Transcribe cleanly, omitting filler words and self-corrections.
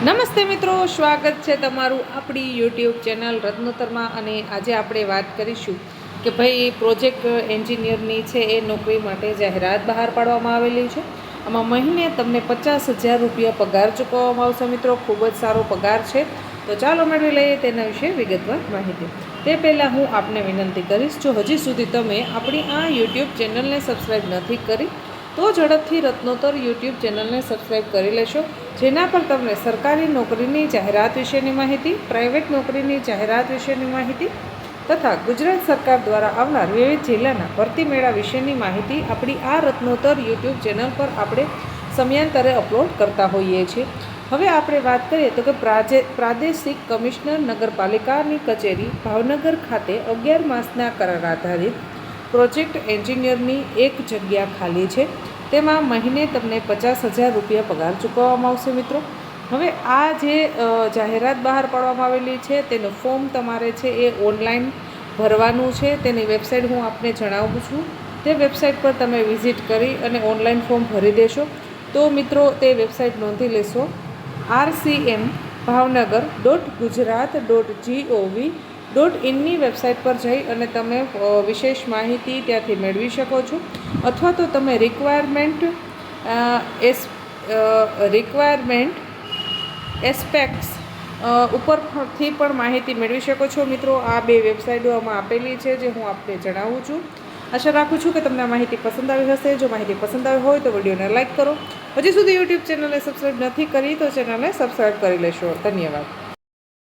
નમસ્તે મિત્રો, સ્વાગત છે તમારું આપણી યુટ્યુબ ચેનલ રત્નોત્તરમાં. અને આજે આપણે વાત કરીશું કે ભાઈ પ્રોજેક્ટ એન્જિનિયરની છે એ નોકરી માટે જાહેરાત બહાર પાડવામાં આવેલી છે. આમાં મહિને તમને 50,000 રૂપિયા પગાર ચૂકવવામાં આવશે. મિત્રો, ખૂબ જ સારો પગાર છે. તો ચાલો મેળવી લઈએ તેના વિશે વિગતવાર માહિતી. તે પહેલાં હું આપને વિનંતી કરીશ, જો હજી સુધી તમે આપણી આ યુટ્યુબ ચેનલને સબસ્ક્રાઈબ નથી કરી તો ઝડપથી રત્નોત્તર યુટ્યુબ ચેનલને સબસ્ક્રાઈબ કરી લેશો, જેના પર તમને સરકારી નોકરીની જાહેરાત વિશેની માહિતી, પ્રાઇવેટ નોકરીની જાહેરાત વિશેની માહિતી તથા ગુજરાત સરકાર દ્વારા આવનાર વિવિધ જિલ્લાના ભરતી મેળા વિશેની માહિતી આપણી આ રત્નોત્તર યુટ્યુબ ચેનલ પર આપણે સમયાંતરે અપલોડ કરતા હોઈએ છીએ. હવે આપણે વાત કરીએ તો કે પ્રાદેશિક કમિશનર નગરપાલિકાની કચેરી ભાવનગર ખાતે 11 માસના કરાર આધારિત પ્રોજેક્ટ એન્જિનિયરની એક જગ્યા ખાલી છે. તેમાં મહિને તમને 50,000 રૂપિયા પગાર ચૂકવવામાં આવશે. મિત્રો, હવે આ જે જાહેરાત બહાર પાડવામાં આવેલી છે તેનું ફોર્મ તમારે છે એ ઓનલાઈન ભરવાનું છે. તેની વેબસાઇટ હું આપને જણાવું છું. તે વેબસાઇટ પર તમે વિઝિટ કરી અને ઓનલાઈન ફોર્મ ભરી દેશો. તો મિત્રો, તે વેબસાઇટ નોંધી લેશો: rcm.gujarat.gov.in વેબસાઇટ પર જઈ અને તમે વિશેષ માહિતી ત્યાંથી મેળવી શકો છો. અથવા તો તમે રિક્વાયરમેન્ટ એસ્પેક્ટ્સ ઉપરથી પણ માહિતી મેળવી શકો છો. મિત્રો, આ બે વેબસાઇટો આમાં આપેલી છે જે હું આપને જણાવું છું. આશા રાખું છું કે તમને આ માહિતી પસંદ આવી હશે. જો માહિતી પસંદ આવી હોય તો વિડીયોને લાઇક કરો. હજી સુધી યુટ્યુબ ચેનલને સબસ્ક્રાઈબ નથી કરી તો ચેનલને સબસ્ક્રાઈબ કરી લેશો. ધન્યવાદ.